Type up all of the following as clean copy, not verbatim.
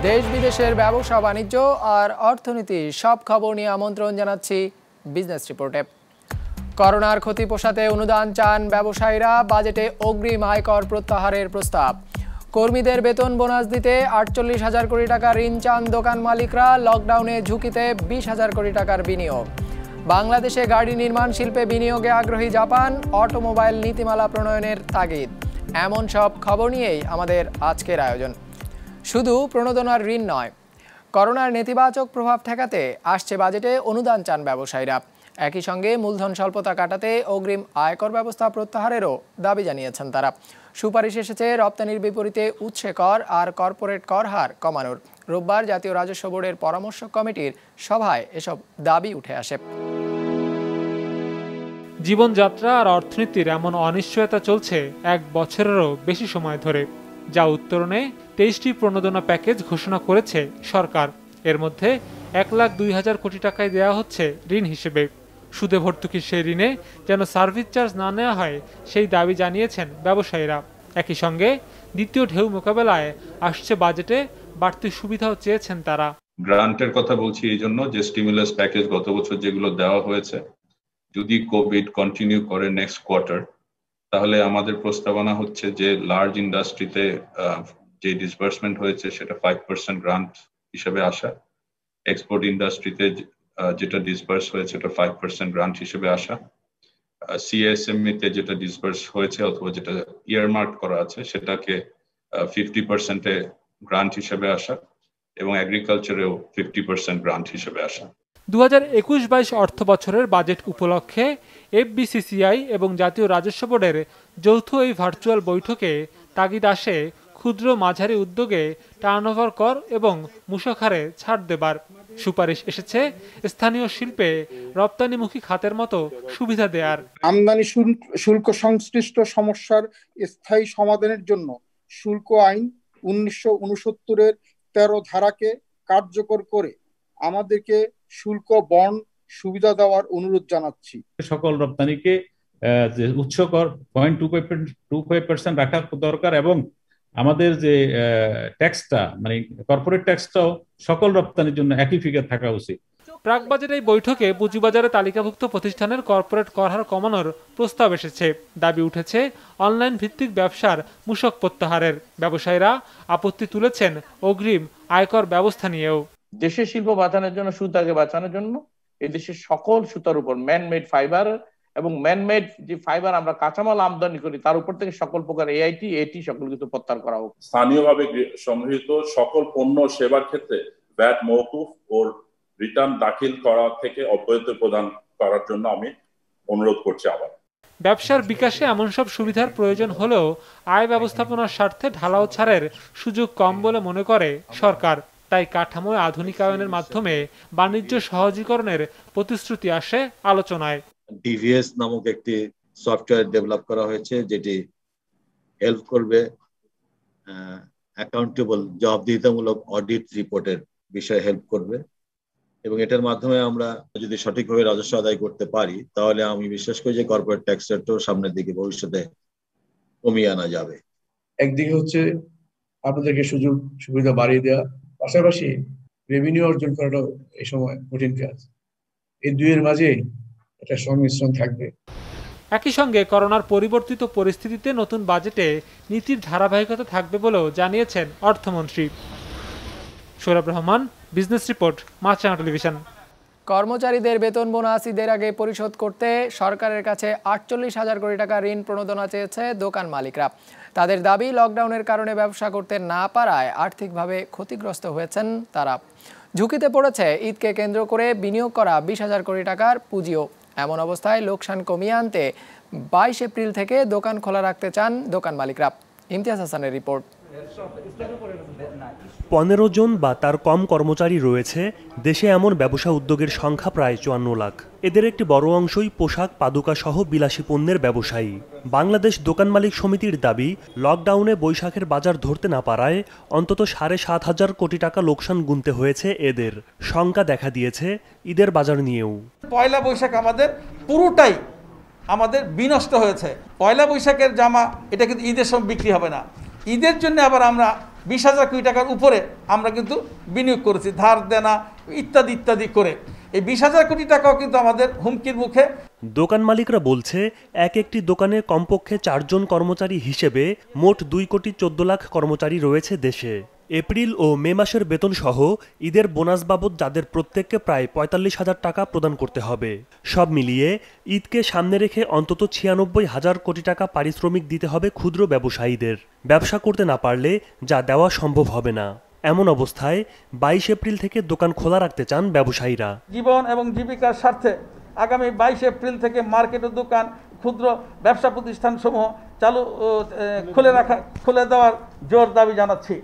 দেশ বিদেশের ব্যবসা বাণিজ্য আর অর্থনীতি সব খবর নিয়ে আমন্ত্রণ জানাচ্ছি বিজনেস রিপোর্টে। করোনার ক্ষতি পোষাতে অনুদান চান ব্যবসায়ীরা, বাজেটে অগ্রিম আয়কর প্রত্যাহারের প্রস্তাব। কর্মীদের বেতন বোনাস দিতে ৪৮,০০০ কোটি টাকা ঋণ চান দোকান মালিকরা, লকডাউনে ঝুঁকিতে ২০,০০০ কোটি টাকার বিনিয়োগ। বাংলাদেশে গাড়ি নির্মাণ শিল্পে বিনিয়োগে আগ্রহী জাপান, অটোমোবাইল নীতিমালা প্রণয়নের তাগিদ। এমন সব খবর নিয়েই আমাদের আজকের আয়োজন। শুধু প্রণোদনার ঋণ নয়, করোনার নেতিবাচক প্রভাব ঠেকাতে আসছে বাজেটে অনুদান চান ব্যবসায়ীরা। একই সঙ্গে মূলধন স্বল্পতা কাটাতে অগ্রিম আয়কর ব্যবস্থা প্রত্যাহারেরও দাবি জানিয়েছেন তারা। সুপারিশ এসেছে রপ্তানির বিপরীতে উৎসে কর আর কর্পোরেট কর হার কমানোর। রোববার জাতীয় রাজস্ব বোর্ডের পরামর্শ কমিটির সভায় এসব দাবি উঠে আসে। জীবনযাত্রা আর অর্থনীতির এমন অনিশ্চয়তা চলছে ১ বছরেরও বেশি সময় ধরে, যা উত্তরণে ২৩টি প্রণোদনা প্যাকেজ ঘোষণা করেছে সরকার। এর মধ্যে ১,০২,০০০ কোটি টাকায় দেওয়া হচ্ছে ঋণ হিসেবে। সুদে ভর্তুকির সেই ঋণে যেন সার্ভিস চার্জ না নেওয়া হয়, সেই দাবি জানিয়েছেন ব্যবসায়ীরা। একই সঙ্গে দ্বিতীয় ঢেউ মোকাবেলায় আসছে বাজেটে বাড়তি সুবিধাও চেয়েছেন তারা। গ্রান্টের কথা বলছি এই জন্য যে স্টিমুলাস প্যাকেজ গত বছর যেগুলো দেওয়া হয়েছে, যদি কোভিড কন্টিনিউ করে নেক্সট কোয়ার্টার, তাহলে আমাদের প্রস্তাবনা হচ্ছে যে লার্জ ইন্ডাস্ট্রিতে যে ডিসবার্সমেন্ট হয়েছে সেটা 5% গ্রান্ট হিসেবে আসা, এক্সপোর্ট ইন্ডাস্ট্রিতে যেটা ডিসবার্স হয়েছে সেটা 5% গ্রান্ট হিসেবে আসা, সিএসএমই-তে যেটা ডিসবার্স হয়েছে অথবা যেটা ইয়ারমার্ক করা আছে সেটাকে 50% গ্রান্ট হিসেবে আসা, এবং এগ্রিকালচারেও 50% গ্রান্ট হিসেবে আসা। ২০২১-২২ অর্থ বছরের বাজেট উপলক্ষে এফবিসিসিআই এবং জাতীয় রাজস্ব বোর্ডের যৌথ এই ভার্চুয়াল বৈঠকে তাগিদ আসে ক্ষুদ্র মাঝারি উদ্যোগে টার্নওভার কর এবং মূসক হারে ছাড় দেবার। সুপারিশ এসেছে স্থানীয় শিল্পে রপ্তানিমুখী খাতের মতো সুবিধা দেয়ার। আমদানি শুল্ক সংশ্লিষ্ট সমস্যার স্থায়ী সমাধানের জন্য শুল্ক আইন ১৯৬৯-এর ১৩ ধারাকে কার্যকর করে আমাদেরকে শুল্ক বন্ড সুবিধা দেওয়ার অনুরোধ জানাচ্ছি। সকল রপ্তানিকে যে উচ্চ কর 0.25% রাখা দরকার, এবং আমাদের যে ট্যাক্সটা মানে কর্পোরেট ট্যাক্সটাও সকল রপ্তানির জন্য একই ফিগার থাকা উচিত। প্রাক বাজেট এই বৈঠকে পুঁজিবাজারে তালিকাভুক্ত প্রতিষ্ঠানের কর্পোরেট কর হার কমানোর প্রস্তাব এসেছে। দাবি উঠেছে অনলাইন ভিত্তিক ব্যবসার মূসক প্রত্যাহারের। ব্যবসায়ীরা আপত্তি তুলেছেন অগ্রিম আয়কর ব্যবস্থা নিয়েও। দেশের শিল্প বাঁচানোর জন্য, সুতাকে বাঁচানোর জন্য এই দেশের সকল সুতার উপর ম্যানমেড ফাইবার এবং ম্যানমেড যে ফাইবার আমরা কাঁচামাল আমদানি করি তার উপর থেকে সকল প্রকার এটি সকল কিছু প্রত্যাহার করা হোক। স্থানীয়ভাবে সংগৃহীত সকল পণ্য সেবার ক্ষেত্রে ভ্যাট মওকুফ ও রিটার্ন দাখিল করা থেকে অব্যাহতি প্রদান করার জন্য আমি অনুরোধ করছি। আবার ব্যবসার বিকাশে এমন সব সুবিধার প্রয়োজন হলেও আয় ব্যবস্থাপনার স্বার্থে ঢালাও ছাড়ের সুযোগ কম বলে মনে করে সরকার। তাই কাঠামো আধুনিকায়নের মাধ্যমে বাণিজ্য সহজীকরণের প্রতিশ্রুতি আসে আলোচনায়। ডিভিএস নামক একটি সফটওয়্যার ডেভেলপ করা হয়েছে, যেটি হেল্প করবে অ্যাকাউন্টেবল জবাবদিহিতামূলক অডিট রিপোর্টের বিষয়ে হেল্প করবে, এবং এটার মাধ্যমে আমরা যদি সঠিকভাবে রাজস্ব আদায় করতে পারি তাহলে আমি বিশ্বাস করি যে কর্পোরেট ট্যাক্স রেটও সামনের দিকে ভবিষ্যতে কমিয়ে আনা যাবে। একদিকে হচ্ছে আপনাদেরকে সুযোগ সুবিধা বাড়িয়ে দেওয়া, পাশাপাশি রেভিনিউ অর্জন করাটাও এই সময় কঠিন কাজ। এই দুইয়ের মাঝে একটা সংমিশ্রণ থাকবে। একই সঙ্গে করোনার পরিবর্তিত পরিস্থিতিতে নতুন বাজেটে নীতির ধারাবাহিকতা থাকবে বলেও জানিয়েছেন অর্থমন্ত্রী। সৌরভ রহমান, বিজনেস রিপোর্ট, মাছরাঙা টেলিভিশন। কর্মচারীদের বেতন বোনাস ঈদের আগে পরিশোধ করতে সরকারের কাছে ৪৮,০০০ কোটি টাকা ঋণ প্রণোদনা চেয়েছে দোকান মালিকরা। তাদের দাবি, লকডাউনের কারণে ব্যবসা করতে না পারায় আর্থিকভাবে ক্ষতিগ্রস্ত হয়েছেন তারা। ঝুঁকিতে পড়েছে ঈদকে কেন্দ্র করে বিনিয়োগ করা ২০,০০০ কোটি টাকার পুঁজিও। এমন অবস্থায় লোকসান কমিয়ে আনতে ২২ এপ্রিল থেকে দোকান খোলা রাখতে চান দোকান মালিকরা। ইমতিয়াজ হাসানের রিপোর্ট। ১৫ জন বা তার কম কর্মচারী রয়েছে দেশে। এমন ব্যবসা উদ্যোগের সংখ্যা প্রায় ৫৪ লাখ। এদের একটি বড় অংশই পোশাক, পাদুকা সহ বিলাসী পণ্যের ব্যবসায়ী। বাংলাদেশ দোকান মালিক সমিতির দাবি, লকডাউনে বৈশাখের বাজার ধরতে না পারায় অন্তত ৭,৫০০ কোটি টাকা লোকসান গুনতে হয়েছে এদের। শঙ্কা দেখা দিয়েছে ঈদের বাজার নিয়েও। পয়লা বৈশাখ আমাদের পুরোটাই আমাদের বিনষ্ট হয়েছে। পয়লা বৈশাখের জামা এটা কিন্তু ঈদের সময় বিক্রি হবে না। ঈদের জন্য আবার আমরা 20,000 কোটি টাকার উপরে আমরা কিন্তু বিনিয়োগ করেছি, ধার দেনা ইত্যাদি ইত্যাদি করে। এই 20,000 কোটি টাকাও কিন্তু আমাদের হুমকির মুখে। দোকান মালিকরা বলছে একটি দোকানে কমপক্ষে 4 জন কর্মচারী হিসেবে মোট 2,14 লাখ কর্মচারী রয়েছে দেশে। এপ্রিল ও মে মাসের বেতন সহ ঈদের বোনাস বাবদ যাদের প্রত্যেককে প্রায় 45,000 টাকা প্রদান করতে হবে। সব মিলিয়ে ঈদকে সামনে রেখে অন্তত 96,000 কোটি টাকা পারিশ্রমিক দিতে হবে ক্ষুদ্র ব্যবসায়ীদের। ব্যবসা করতে না পারলে যা দেওয়া সম্ভব হবে না। এমন অবস্থায় 22 এপ্রিল থেকে দোকান খোলা রাখতে চান ব্যবসায়ীরা। জীবন এবং জীবিকার স্বার্থে আগামী 22 এপ্রিল থেকে মার্কেট ও দোকান, ক্ষুদ্র ব্যবসা প্রতিষ্ঠানসমূহ খুলে দেওয়ার জোর দাবি জানাচ্ছি।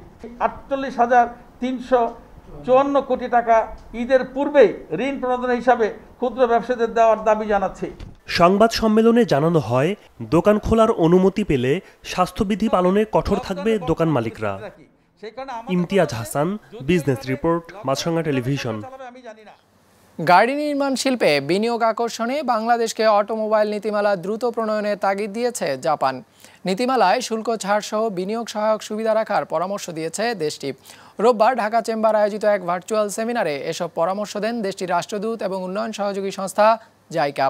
48,354 কোটি টাকা ঈদের পূর্বেই ঋণ প্রণোদনা হিসাবে ক্ষুদ্র ব্যবসায়ীদের দেওয়ার দাবি জানাচ্ছি। সংবাদ সম্মেলনে জানানো হয়, দোকান খোলার অনুমতি পেলে স্বাস্থ্যবিধি পালনে কঠোর থাকবে দোকান মালিকরা। ইমতিয়াজ হাসান, বিজনেস রিপোর্ট, মাছরাঙা টেলিভিশন। গাড়ি নির্মাণ শিল্পে বিনিয়োগ আকর্ষণে বাংলাদেশকে অটোমোবাইল নীতিমালা দ্রুত প্রণয়নের তাগিদ দিয়েছে জাপান। নীতিমালায় শুল্ক ছাড়সহ বিনিয়োগ সহায়ক সুবিধা রাখার পরামর্শ দিয়েছে দেশটি। রোববার ঢাকা চেম্বার আয়োজিত এক ভার্চুয়াল সেমিনারে এসব পরামর্শ দেন দেশটির রাষ্ট্রদূত এবং উন্নয়ন সহযোগী সংস্থা জাইকা।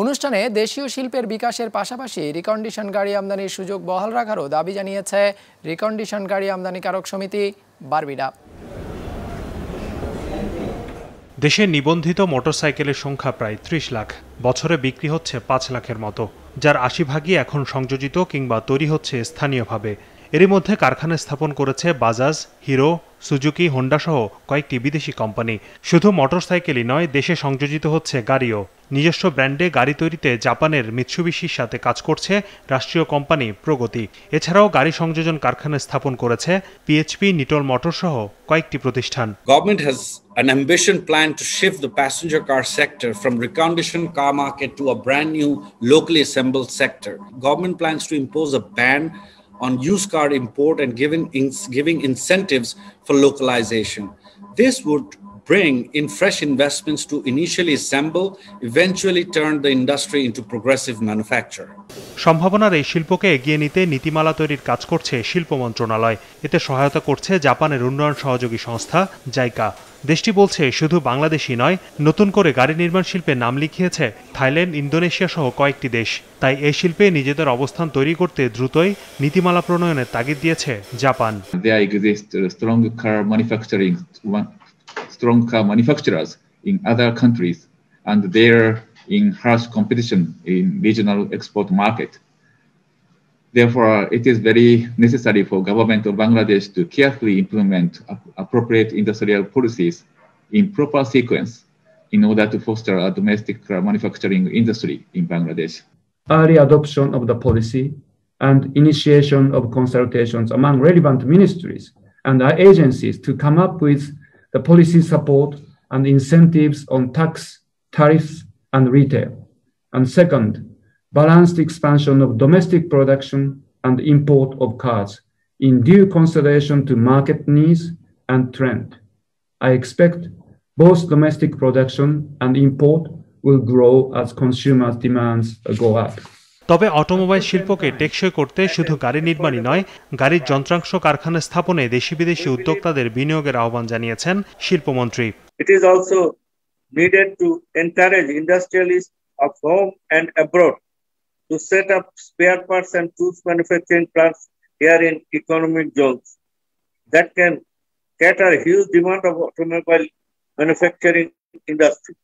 অনুষ্ঠানে দেশীয় শিল্পের বিকাশের পাশাপাশি রিকন্ডিশন গাড়ি আমদানির সুযোগ বহাল রাখারও দাবি জানিয়েছে রিকন্ডিশন গাড়ি আমদানিকারক সমিতি বারবিডা। দেশে নিবন্ধিত মোটরসাইকেলের সংখ্যা প্রায় 30 লাখ, বছরে বিক্রি হচ্ছে 5 লাখের মতো, যার 80 ভাগই এখন সংযোজিত কিংবা তৈরি হচ্ছে স্থানীয়ভাবে। এরই মধ্যে কারখানা স্থাপন করেছে বাজাজ, হিরো, সুজুকি, হোন্ডা সহ কয়েকটি বিদেশি কোম্পানি। শুধু মোটরসাইকেলই নয়, দেশে সংযোজিত হচ্ছে গাড়িও। নিজস্ব ব্র্যান্ডে গাড়ি তৈরিতে জাপানের মিৎসুবিশির সাথে কাজ করছে রাষ্ট্রীয় কোম্পানি প্রগতি। এছাড়াও গাড়ি সংযোজন কারখানা স্থাপন করেছে পিএইচপি, নিটল মোটর সহ কয়েকটি প্রতিষ্ঠান। Government has an ambition plan to shift the passenger car sector from reconditioned car market to a brand new locally assembled sector. Government plans to impose a ban on used car import and giving incentives for localization. This would bring in fresh investments to initially assemble, eventually turn the industry into progressive manufacture. সম্ভাবনার এই শিল্পকে এগিয়ে নিতে নীতিমালা তৈরির কাজ করছে শিল্প মন্ত্রণালয়। এতে সহায়তা করছে জাপানের উন্নয়ন সহযোগী সংস্থা জাইকা। দেশটি বলছে শুধু বাংলাদেশই নয়, নতুন করে গাড়ি নির্মাণ শিল্পে নাম লিখিয়েছে থাইল্যান্ড, ইন্দোনেশিয়া সহ কয়েকটি দেশ। তাই এই শিল্পে নিজেদের অবস্থান তৈরি করতে দ্রুতই নীতিমালা প্রণয়নের তাগিদ দিয়েছে Japan. There exist strong car manufacturers in other countries, and they're in harsh competition in regional export market. Therefore, it is very necessary for government of Bangladesh to carefully implement appropriate industrial policies in proper sequence in order to foster a domestic manufacturing industry in Bangladesh. Early adoption of the policy and initiation of consultations among relevant ministries and agencies to come up with the policy support and incentives on tax, tariffs, and retail. And second, balanced expansion of domestic production and import of cars in due consideration to market needs and trend. I expect both domestic production and import will grow as consumers' demands go up. তবে automobile শিল্পকে টেকসই করতে শুধু গাড়ি নির্মাণই নয়, গাড়ির যন্ত্রাংশ কারখানা স্থাপনে দেশি বিদেশি উদ্যোক্তাদের বিনিয়োগের আহ্বান জানিয়েছেন শিল্পমন্ত্রী। It is also needed to encourage industrialists of home and abroad to set up spare parts and tools manufacturing plants here in economic zones that can cater huge demand of automobile manufacturing industry.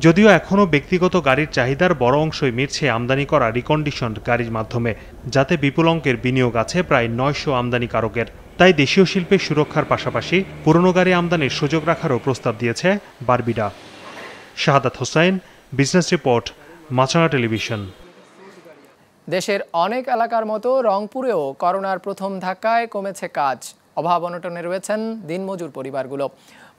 যদিও এখনও ব্যক্তিগত গাড়ির চাহিদার বড় অংশই মিটছে আমদানি করা রিকন্ডিশনড গাড়ির মাধ্যমে, যাতে বিপুল অঙ্কের বিনিয়োগ আছে প্রায় 900 আমদানিকারকের। তাই দেশীয় শিল্পের সুরক্ষার পাশাপাশি পুরনো গাড়ি আমদানির সুযোগ রাখারও প্রস্তাব দিয়েছে বারবিডা। শাহাদাত হোসেন, বিজনেস রিপোর্ট, মাছরাঙা টেলিভিশন। দেশের অনেক এলাকার মতো রংপুরেও করোনার প্রথম ধাক্কায় কমেছে কাজ। অভাব অনটনে রয়েছেন দিনমজুর পরিবারগুলো,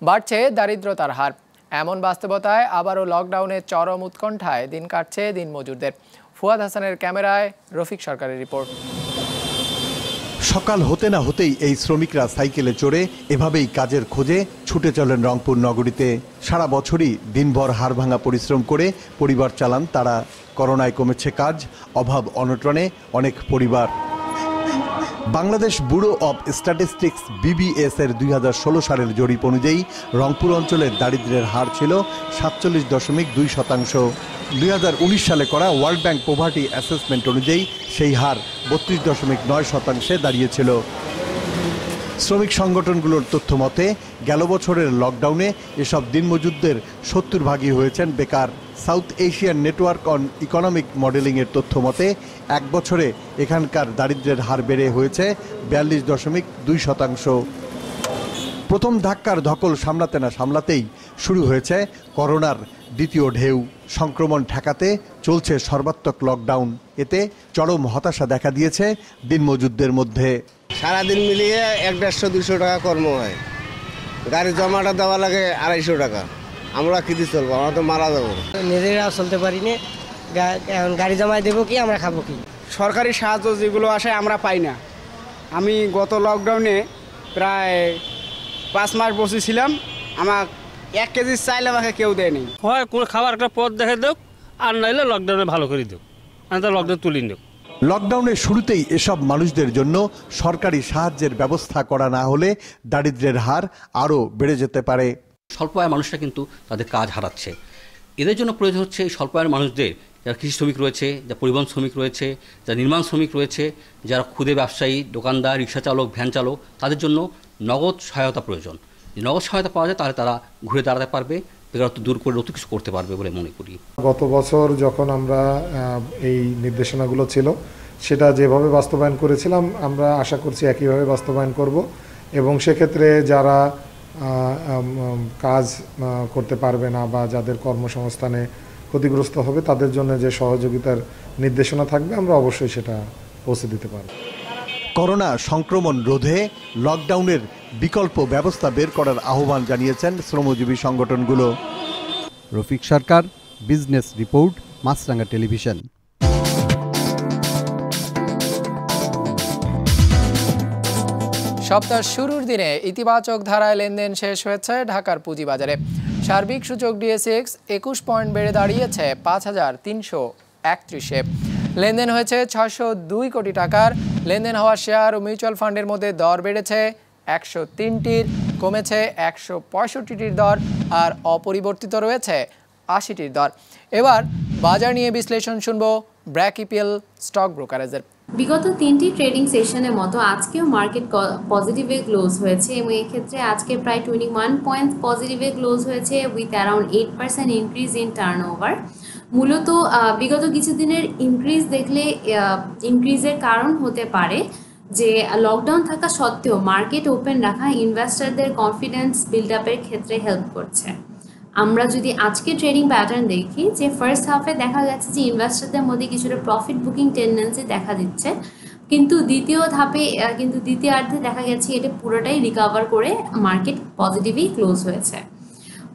বাড়ছে দারিদ্রতার হার। এমন বাস্তবতায় আবারও লকডাউনের চরম উৎকণ্ঠায় দিন কাটছে দিনমজুরদের। ফুয়াদ হাসানের ক্যামেরায় রফিক সরকারের রিপোর্ট। সকাল হতে না হতেই এই শ্রমিকরা সাইকেলে চড়ে এভাবেই কাজের খোঁজে ছুটে চলেন রংপুর নগরীতে। সারা বছরই দিনভর হাড়ভাঙা পরিশ্রম করে পরিবার চালান তারা। করোনায় কমেছে কাজ, অভাব অনটনে অনেক পরিবার। Bangladesh bureau of statistics BBS এর 2016 সালের জরিপ অনুযায়ী রংপুর অঞ্চলের দারিদ্র্যের হার ছিল 47.2%। 2019 সালে করা ওয়ার্ল্ড ব্যাংক পভার্টি অ্যাসেসমেন্ট অনুযায়ী সেই হার 32.9%-এ দাঁড়িয়েছিল। শ্রমিক সংগঠনগুলোর তথ্য মতে গেল বছরের লকডাউনে এসব দিনমজুরদের 70 ভাগই হয়েছেন বেকার। South Asian network on economic মডেলিংয়ের তথ্য মতে এক বছরে এখানকার দারিদ্র্যের হার বেড়ে হয়েছে 42.2%। প্রথম ধাক্কার ধকল সামলাতে না সামলাতেই শুরু হয়েছে করোনার দ্বিতীয় ঢেউ। সংক্রমণ ঠেকাতে চলছে সর্বাত্মক লকডাউন। এতে চরম হতাশা দেখা দিয়েছে দিনমজুরদের মধ্যে। সারাদিন মিলিয়ে 150-200 টাকা কর্ম হয়, গাড়ি জমাটা দেওয়া লাগে 250 টাকা। আমরা কি দিয়ে চলবো? আমরা তো মারা যাবো। নিজেরা চলতে পারিনি, এখন গাড়ি জমায় দেবো কি, আমরা খাবো কি? সরকারি সাহায্য যেগুলো আসে আমরা পাই না। আমি গত লকডাউনে প্রায় 5 মাস বসেছিলাম, আমার 1 কেজি চাইলে আমাকে কেউ দেয়নি। হয় কোনো খাবার একটা পথ দেখে দেখ, আর নাইলে লকডাউনে ভালো করে দেখ, আমি তো লকডাউন তুলি দেখ। লকডাউনের শুরুতেই এসব মানুষদের জন্য সরকারি সাহায্যের ব্যবস্থা করা না হলে দারিদ্র্যের হার আরও বেড়ে যেতে পারে। স্বল্প আয়ের মানুষরা কিন্তু তাদের কাজ হারাচ্ছে। এদের জন্য প্রয়োজন হচ্ছে এই স্বল্প আয়ের মানুষদের, যারা কৃষি শ্রমিক রয়েছে, যারা পরিবহন শ্রমিক রয়েছে, যারা নির্মাণ শ্রমিক রয়েছে, যারা ক্ষুদে ব্যবসায়ী, দোকানদার, রিক্সা চালক, ভ্যান চালক, তাদের জন্য নগদ সহায়তা প্রয়োজন। যদি নগদ সহায়তা পাওয়া যায় তাহলে তারা ঘুরে দাঁড়াতে পারবে, বেকারত্ব দূর করে নতুন কিছু করতে পারবে বলে মনে করি। গত বছর যখন আমরা এই নির্দেশনাগুলো ছিল সেটা যেভাবে বাস্তবায়ন করেছিলাম, আমরা আশা করছি একইভাবে বাস্তবায়ন করব এবং সেক্ষেত্রে যারা কাজ করতে পারবে না বা যাদের কর্মসংস্থানে ক্ষতিগ্রস্ত হবে তাদের জন্য যে সহযোগিতার নির্দেশনা থাকবে আমরা অবশ্যই সেটা পৌঁছে দিতে পারব। করোনা সংক্রমণ রোধে লকডাউনের বিকল্প ব্যবস্থা বের করার আহ্বান জানিয়েছেন শ্রমজীবী সংগঠনগুলো। রফিক সরকার, বিজনেস রিপোর্ট, মাছরাঙ্গা টেলিভিশন। সপ্তাহের শুরুর দিনে ইতিবাচক ধারায় লেনদেন শেষ হয়েছে ঢাকার পুঁজিবাজারে। সার্বিক সূচক DSX 21 পয়েন্ট বেড়ে দাঁড়িয়েছে 5,331-এ। লেনদেন হয়েছে 602 কোটি টাকার। লেনদেন হওয়া শেয়ার ও মিউচুয়াল ফান্ডের মধ্যে দর বেড়েছে 103টির, কমেছে 165টির দর, আর অপরিবর্তিত রয়েছে 80টির দর। এবার বাজার নিয়ে বিশ্লেষণ শুনবো ব্র্যাক ইপিএল স্টক ব্রোকারেজের। বিগত 3টি ট্রেডিং সেশনের মতো আজকেও মার্কেট পজিটিভে ক্লোজ হয়েছে এবং এক্ষেত্রে আজকে প্রায় 21 পয়েন্টস পজিটিভে ক্লোজ হয়েছে with around 8% increase in turnover. মূলত বিগত কিছুদিনের ইনক্রিজ দেখলে ইনক্রিজের কারণ হতে পারে যে লকডাউন থাকা সত্ত্বেও মার্কেট ওপেন রাখা ইনভেস্টরদের কনফিডেন্স বিল্ড আপের ক্ষেত্রে হেল্প করছে। আমরা যদি আজকে ট্রেডিং প্যাটার্ন দেখি যে ফার্স্ট হাফে দেখা যাচ্ছে যে ইনভেস্টরদের মধ্যে কিছুটা প্রফিট বুকিং টেন্ডেন্সি দেখা দিচ্ছে, কিন্তু দ্বিতীয়ার্ধে দেখা গেছে এটা পুরোটাই রিকভার করে মার্কেট পজিটিভই ক্লোজ হয়েছে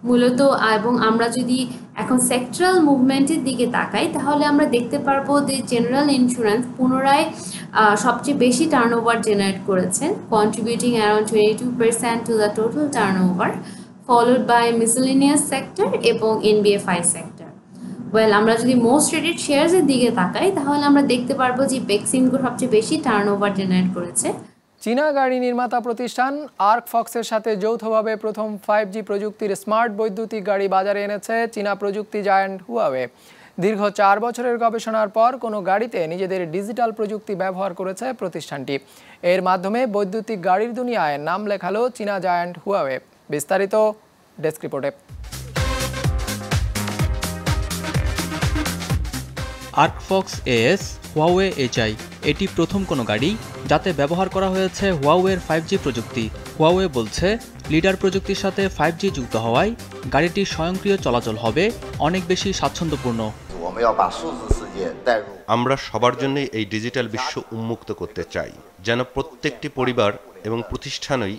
মূলত। এবং আমরা যদি এখন সেক্টরাল মুভমেন্টের দিকে তাকাই তাহলে আমরা দেখতে পারবো যে জেনারেল ইন্স্যুরেন্স পুনরায় সবচেয়ে বেশি টার্নওভার জেনারেট করেছে, contributing around 22% to the total turnover, followed by miscellaneous sector এবং NBFI sector. আমরা যদি মোস্ট ট্রেডেড শেয়ারসের দিকে তাকাই তাহলে আমরা দেখতে পারবো যে বেক্সিমকো সবচেয়ে বেশি টার্নওভার জেনারেট করেছে। চীনা গাড়ি নির্মাতা প্রতিষ্ঠান আর্কফক্সের সাথে যৌথভাবে প্রথম 5G প্রযুক্তির স্মার্ট বৈদ্যুতিক গাড়ি বাজারে এনেছে চীনা প্রযুক্তি জায়ান্ট হুয়াওয়ে। দীর্ঘ 4 বছরের গবেষণার পর কোনো গাড়িতে নিজেদের ডিজিটাল প্রযুক্তি ব্যবহার করেছে প্রতিষ্ঠানটি। এর মাধ্যমে বৈদ্যুতিক গাড়ির দুনিয়ায় নাম লেখালো চীনা জায়ান্ট হুয়াওয়ে। বিস্তারিত ডেস্ক রিপোর্টে। আর্কফক্স AS হুয়াওয়ে HI এটি প্রথম কোনো গাড়ি যাতে ব্যবহার করা হয়েছে হুয়াওয়ের 5G প্রযুক্তি। হুয়াওয়ে বলছে লিডার প্রযুক্তির সাথে 5G যুক্ত হওয়ায় গাড়িটি স্বয়ংক্রিয় চলাচল হবে অনেক বেশি স্বাচ্ছন্দ্যপূর্ণ। আমরা সবার জন্য এই ডিজিটাল বিশ্ব উন্মুক্ত করতে চাই, যেন প্রত্যেকটি পরিবার এবং প্রতিষ্ঠানই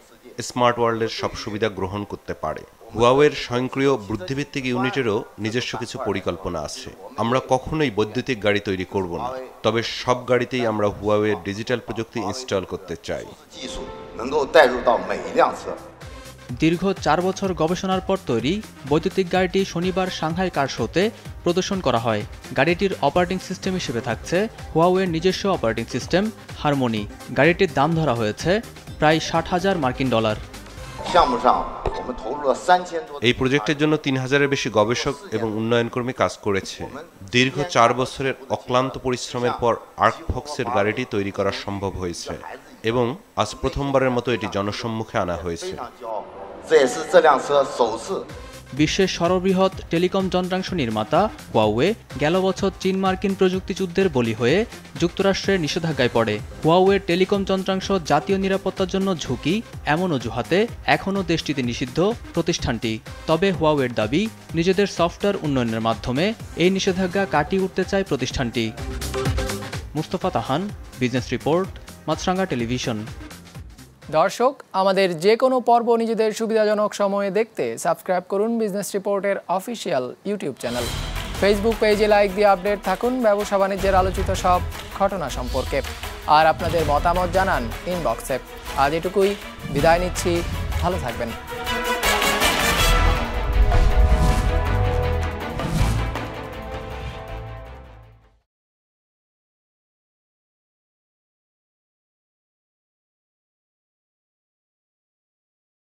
স্মার্ট ওয়ার্ল্ডের সব সুবিধা গ্রহণ করতে পারে। হুয়াওয়ের স্বয়ংক্রিয় বুদ্ধিভিত্তিক ইউনিটেরও নিজস্ব কিছু পরিকল্পনা আছে। আমরা কখনোই বৈদ্যুতিক গাড়ি তৈরি করব না, তবে সব গাড়িতেই আমরা হুয়াওয়ের ডিজিটাল প্রযুক্তি ইনস্টল করতে চাই। দীর্ঘ 4 বছর গবেষণার পর তৈরি বৈদ্যুতিক গাড়িটি শনিবার সাংহাই কার শোতে প্রদর্শন করা হয়। গাড়িটির অপারেটিং সিস্টেম হিসেবে থাকছে হুয়াওয়ের নিজস্ব অপারেটিং সিস্টেম হারমোনি। গাড়িটির দাম ধরা হয়েছে প্রায় $60,000 মার্কিন। এই প্রজেক্টের জন্য 3000-এর বেশি গবেষক এবং উন্নয়ন কর্মী কাজ করেছে। দীর্ঘ 4 বছরের অক্লান্ত পরিশ্রমের পর আর্কফক্সের গাড়িটি তৈরি করা সম্ভব হয়েছে এবং আজ প্রথমবারের মতো এটি জনসম্মুখে আনা হয়েছে। বিশ্বের সর্ববৃহৎ টেলিকম যন্ত্রাংশ নির্মাতা হুয়াওয়ে গেল বছর চীন মার্কিন প্রযুক্তি যুদ্ধের বলি হয়ে যুক্তরাষ্ট্রের নিষেধাজ্ঞায় পড়ে। হুয়াওয়ের টেলিকম যন্ত্রাংশ জাতীয় নিরাপত্তার জন্য ঝুঁকি এমন অজুহাতে এখনও দেশটিতে নিষিদ্ধ প্রতিষ্ঠানটি। তবে হুয়াওয়ের দাবি, নিজেদের সফটওয়্যার উন্নয়নের মাধ্যমে এই নিষেধাজ্ঞা কাটিয়ে উঠতে চায় প্রতিষ্ঠানটি। মুস্তফা তাহান, বিজনেস রিপোর্ট, মাছরাঙ্গা টেলিভিশন। দর্শক, আমাদের যে কোনো পর্ব নিজেদের সুবিধাজনক সময়ে দেখতে সাবস্ক্রাইব করুন বিজনেস রিপোর্টের অফিসিয়াল ইউটিউব চ্যানেল। ফেসবুক পেজে লাইক দিয়ে আপডেট থাকুন ব্যবসা বাণিজ্যের আলোচিত সব ঘটনা সম্পর্কে। আর আপনাদের মতামত জানান ইনবক্সে। আজ এটুকুই, বিদায় নিচ্ছি, ভালো থাকবেন।